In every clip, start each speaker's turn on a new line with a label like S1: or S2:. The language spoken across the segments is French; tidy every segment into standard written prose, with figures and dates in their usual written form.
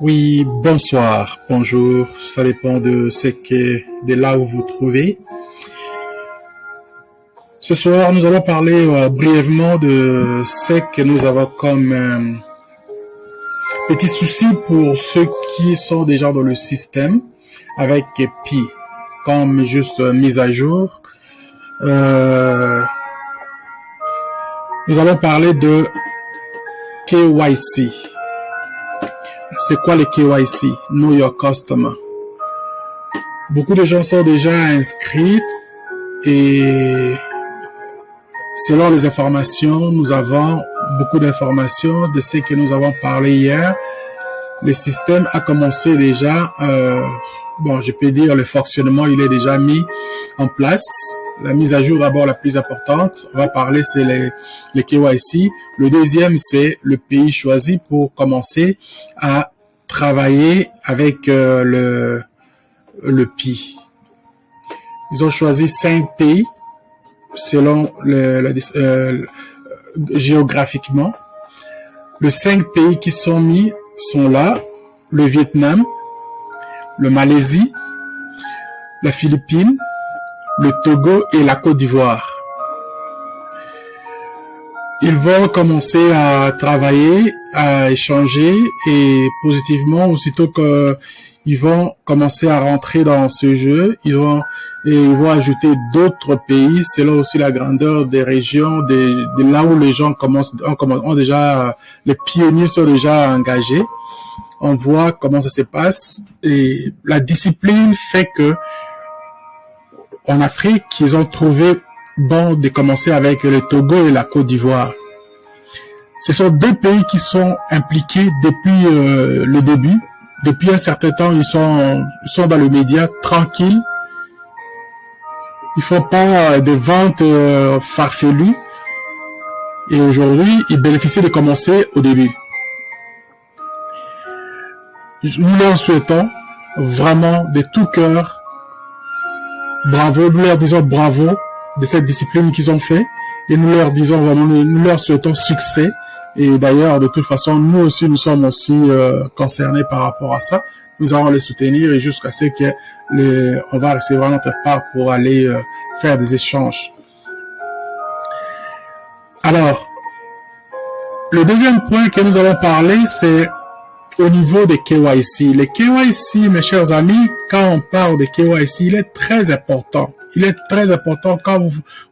S1: Oui, bonsoir, bonjour, ça dépend de là où vous vous trouvez. Ce soir, nous allons parler brièvement de ce que nous avons comme petit souci pour ceux qui sont déjà dans le système avec Pi, comme juste mise à jour. Nous allons parler de KYC. C'est quoi le KYC? Know Your Customer. Beaucoup de gens sont déjà inscrits et selon les informations, nous avons beaucoup d'informations de ce que nous avons parlé hier. Le système a commencé déjà, je peux dire le fonctionnement, il est déjà mis en place. La mise à jour d'abord la plus importante, on va parler, c'est les KYC. Le deuxième, c'est le pays choisi pour commencer à travailler avec le PI. Ils ont choisi 5 pays selon géographiquement. Les 5 pays qui sont mis sont là: le Vietnam, le Malaisie, la Philippines, le Togo et la Côte d'Ivoire. Ils vont commencer à travailler, à échanger et positivement, aussitôt qu'ils vont commencer à rentrer dans ce jeu, ils vont ajouter d'autres pays selon aussi la grandeur des régions, de là où les gens ont déjà, les pionniers sont déjà engagés. On voit comment ça se passe et la discipline fait que en Afrique, ils ont trouvé bon de commencer avec le Togo et la Côte d'Ivoire. Ce sont 2 pays qui sont impliqués depuis le début. Depuis un certain temps, ils sont dans le média tranquilles. Ils font pas de ventes farfelues. Et aujourd'hui, ils bénéficient de commencer au début. Nous leur souhaitons vraiment de tout cœur bravo, nous leur disons bravo de cette discipline qu'ils ont fait et nous leur disons vraiment, nous leur souhaitons succès. Et d'ailleurs, de toute façon, nous aussi, nous sommes aussi concernés par rapport à ça. Nous allons les soutenir et jusqu'à ce que on va recevoir notre part pour aller faire des échanges. Alors, le deuxième point que nous allons parler, c'est au niveau des KYC. Les KYC, mes chers amis, quand on parle de KYC, il est très important. Il est très important quand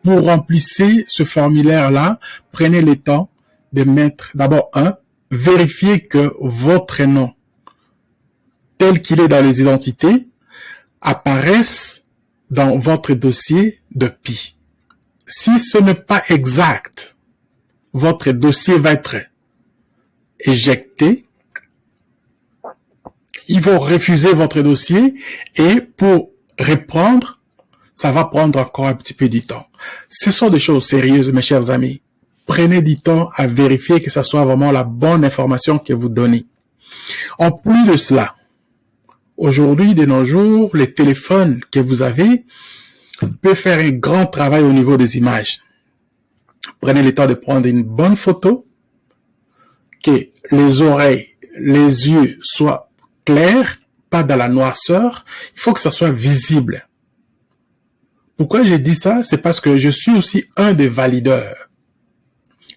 S1: vous remplissez ce formulaire-là, prenez le temps de mettre d'abord vérifiez que votre nom, tel qu'il est dans les identités, apparaisse dans votre dossier de PI. Si ce n'est pas exact, votre dossier va être éjecté. Ils vont refuser votre dossier et pour reprendre, ça va prendre encore un petit peu du temps. Ce sont des choses sérieuses, mes chers amis. Prenez du temps à vérifier que ça soit vraiment la bonne information que vous donnez. En plus de cela, aujourd'hui, de nos jours, les téléphones que vous avez peuvent faire un grand travail au niveau des images. Prenez le temps de prendre une bonne photo, que les oreilles, les yeux soient clairs, pas dans la noirceur. Il faut que ça soit visible. Pourquoi j'ai dit ça? C'est parce que je suis aussi un des valideurs.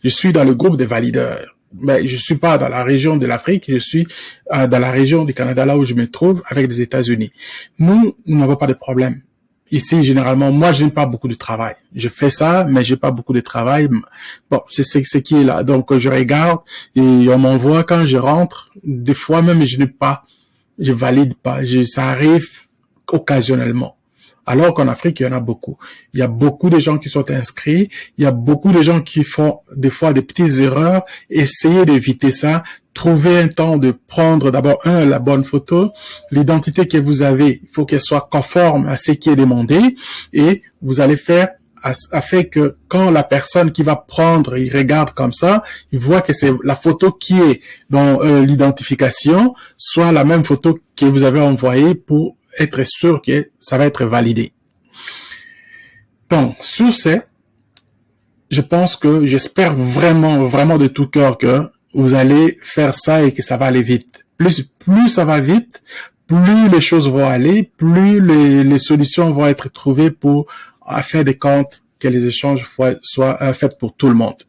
S1: Je suis dans le groupe des valideurs. Mais je suis pas dans la région de l'Afrique, je suis dans la région du Canada, là où je me trouve, avec les États-Unis. Nous n'avons pas de problème. Ici, généralement, moi, je n'ai pas beaucoup de travail. Je fais ça, mais j'ai pas beaucoup de travail. Bon, c'est ce qui est là. Donc, je regarde et on m'envoie quand je rentre. Des fois, même, je valide pas. Ça arrive occasionnellement. Alors qu'en Afrique, il y en a beaucoup. Il y a beaucoup de gens qui sont inscrits. Il y a beaucoup de gens qui font des fois des petites erreurs. Essayez d'éviter ça. Trouvez un temps de prendre d'abord la bonne photo. L'identité que vous avez, il faut qu'elle soit conforme à ce qui est demandé. Et vous allez faire afin que quand la personne qui va prendre, il regarde comme ça, il voit que c'est la photo qui est dans l'identification, soit la même photo que vous avez envoyée pour être sûr que ça va être validé. Donc, sur ce, j'espère vraiment de tout cœur que vous allez faire ça et que ça va aller vite. plus ça va vite, plus les choses vont aller, plus les solutions vont être trouvées pour faire des comptes que les échanges soient faits pour tout le monde.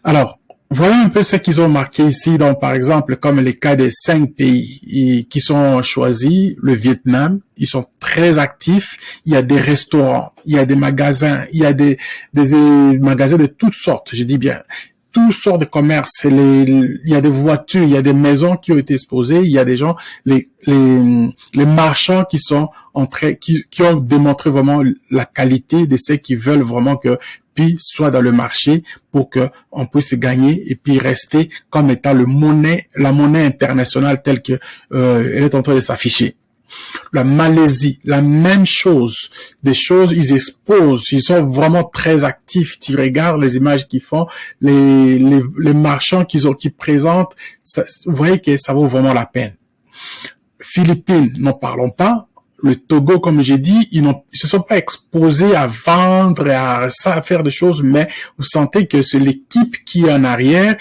S1: Alors, voilà un peu ce qu'ils ont marqué ici, donc par exemple comme les cas des 5 pays qui sont choisis. Le Vietnam, ils sont très actifs. Il y a des restaurants, il y a des magasins, il y a des magasins de toutes sortes. Je dis bien toutes sortes de commerces. Il y a des voitures, il y a des maisons qui ont été exposées. Il y a des gens, les marchands qui sont qui ont démontré vraiment la qualité de ceux qui veulent vraiment que puis soit dans le marché pour que on puisse gagner et puis rester comme étant la monnaie internationale telle que elle est en train de s'afficher. La Malaisie, la même chose. Ils exposent, ils sont vraiment très actifs. Tu regardes les images qu'ils font, les marchands qui présentent, vous voyez que ça vaut vraiment la peine. Philippines, n'en parlons pas. Le Togo, comme j'ai dit, ils se sont pas exposés à vendre, à faire des choses, mais vous sentez que c'est l'équipe qui est en arrière.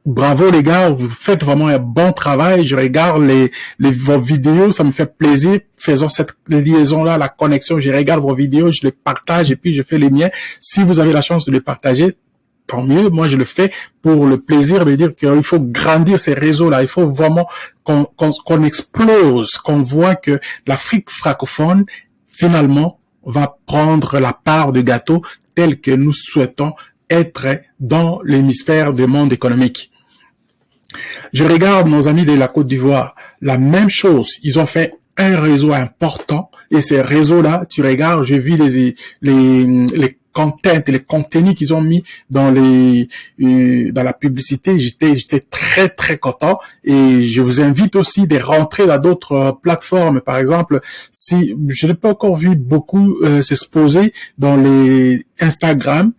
S1: Bravo les gars, vous faites vraiment un bon travail. Je regarde vos vidéos, ça me fait plaisir. Faisons cette liaison-là, la connexion. Je regarde vos vidéos, je les partage et puis je fais les miens. Si vous avez la chance de les partager, tant mieux. Moi, je le fais pour le plaisir de dire qu'il faut grandir ces réseaux-là. Il faut vraiment qu'on explose, qu'on voit que l'Afrique francophone, finalement, va prendre la part du gâteau tel que nous souhaitons être dans l'hémisphère du monde économique. Je regarde nos amis de la Côte d'Ivoire, la même chose. Ils ont fait un réseau important et ces réseaux-là, tu regardes, j'ai vu les contenus qu'ils ont mis dans la publicité, j'étais très très content et je vous invite aussi de rentrer dans d'autres plateformes. Par exemple, si je n'ai pas encore vu beaucoup s'exposer dans les Instagram,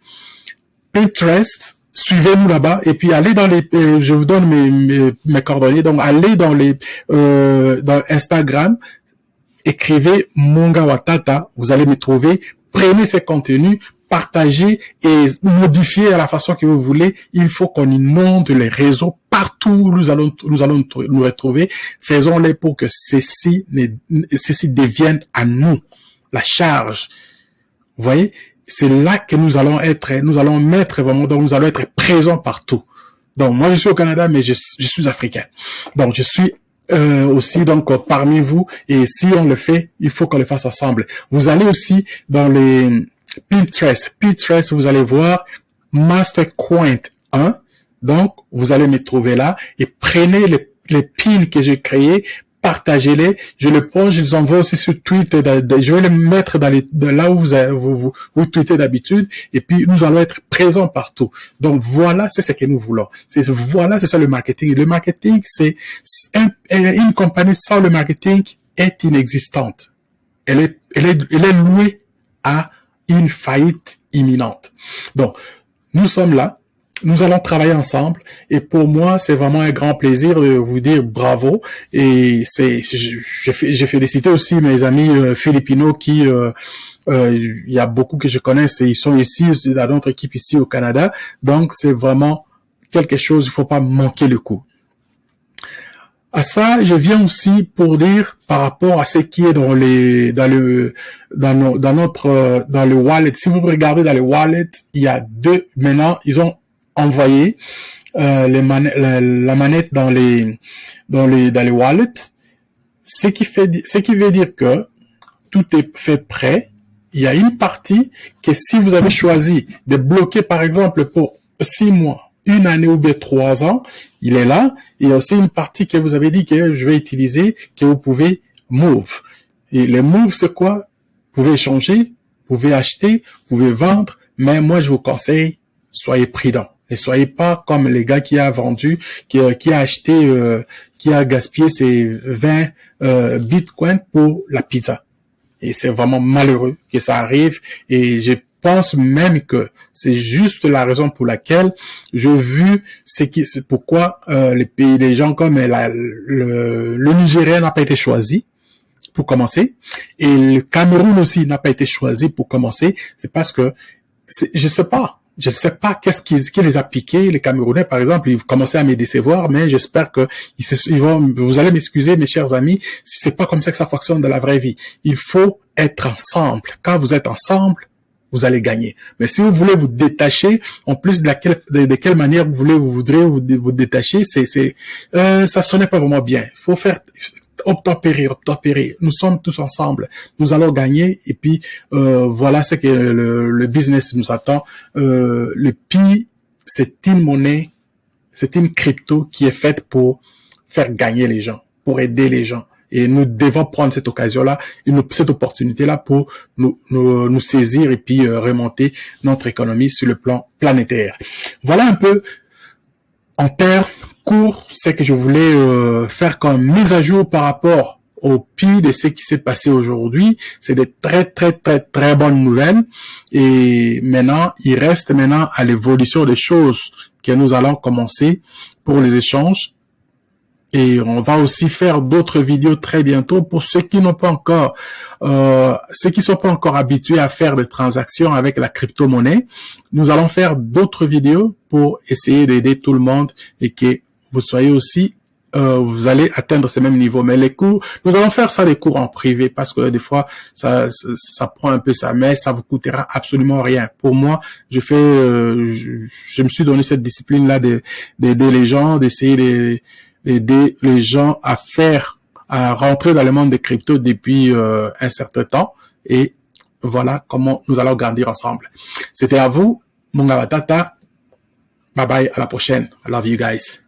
S1: Pinterest, suivez-nous là-bas et puis allez dans je vous donne mes coordonnées, donc allez dans Instagram, écrivez Monga Watata, vous allez me trouver, prenez ces contenus, partagez et modifiez à la façon que vous voulez. Il faut qu'on inonde les réseaux partout où nous allons nous retrouver. Faisons-les pour que ceci devienne à nous la charge. Vous voyez, c'est là que nous allons mettre vraiment, donc nous allons être présents partout. Donc moi je suis au Canada, mais je suis africain. Donc je suis aussi donc parmi vous, et si on le fait, il faut qu'on le fasse ensemble. Vous allez aussi dans les Pinterest, vous allez voir Mastercoin 1. Donc, vous allez me trouver là et prenez les pins que j'ai créés, partagez-les. Je le prends, je les envoie aussi sur Twitter. Je vais les mettre dans là où vous tweetez d'habitude. Et puis, nous allons être présents partout. Donc, voilà, c'est ce que nous voulons. C'est ça le marketing. Le marketing, c'est une compagnie sans le marketing est inexistante. Elle est louée à une faillite imminente. Donc, nous sommes là, nous allons travailler ensemble, et pour moi, c'est vraiment un grand plaisir de vous dire bravo. Et j'ai félicité aussi mes amis philippinos qui, il y a beaucoup que je connais, ils sont ici, dans notre équipe ici au Canada. Donc, c'est vraiment quelque chose, il faut pas manquer le coup. À ça, je viens aussi pour dire par rapport à ce qui est dans le wallet. Si vous regardez dans le wallet, il y a maintenant, ils ont envoyé la manette dans les wallets, ce qui veut dire que tout est fait prêt. Il y a une partie que si vous avez choisi de bloquer, par exemple, pour 6 mois, 1 année ou bien 3 ans, il est là. Il y a aussi une partie que vous avez dit que je vais utiliser, que vous pouvez move. Et le move, c'est quoi? Vous pouvez échanger, vous pouvez acheter, vous pouvez vendre, mais moi, je vous conseille, soyez prudents. Ne soyez pas comme les gars qui a vendu, qui a acheté, qui a gaspillé ses 20 bitcoins pour la pizza. Et c'est vraiment malheureux que ça arrive. Et je pense même que c'est juste la raison pour laquelle j'ai vu c'est pourquoi les gens comme le Nigeria n'a pas été choisi pour commencer, et le Cameroun aussi n'a pas été choisi pour commencer. C'est parce que je sais pas. Je ne sais pas qui les a piqués, les Camerounais, par exemple, ils commençaient à me décevoir, mais j'espère que vous allez m'excuser, mes chers amis, si c'est pas comme ça que ça fonctionne dans la vraie vie. Il faut être ensemble. Quand vous êtes ensemble, vous allez gagner. Mais si vous voulez vous détacher, en plus de quelle manière vous voudrez vous détacher, ça sonnait pas vraiment bien. Il faut faire obtempérer. Nous sommes tous ensemble. Nous allons gagner. Et puis, voilà ce que le business nous attend. Le Pi, c'est une monnaie, c'est une crypto qui est faite pour faire gagner les gens, pour aider les gens. Et nous devons prendre cette occasion-là, cette opportunité-là pour nous saisir et puis remonter notre économie sur le plan planétaire. Voilà un peu en termes court, c'est que je voulais faire comme mise à jour par rapport au Pi de ce qui s'est passé aujourd'hui. C'est des très bonnes nouvelles. Et maintenant, il reste maintenant à l'évolution des choses que nous allons commencer pour les échanges. Et on va aussi faire d'autres vidéos très bientôt pour ceux qui n'ont pas encore, sont pas encore habitués à faire des transactions avec la crypto-monnaie. Nous allons faire d'autres vidéos pour essayer d'aider tout le monde et que vous soyez aussi, vous allez atteindre ces mêmes niveaux. Mais les cours, nous allons faire ça des cours en privé parce que des fois, ça prend un peu ça, mais ça vous coûtera absolument rien. Pour moi, je me suis donné cette discipline-là d'aider les gens, d'essayer d'aider les gens à rentrer dans le monde des cryptos depuis un certain temps. Et voilà comment nous allons grandir ensemble. C'était à vous, Munga Batata. Bye bye, à la prochaine. I love you guys.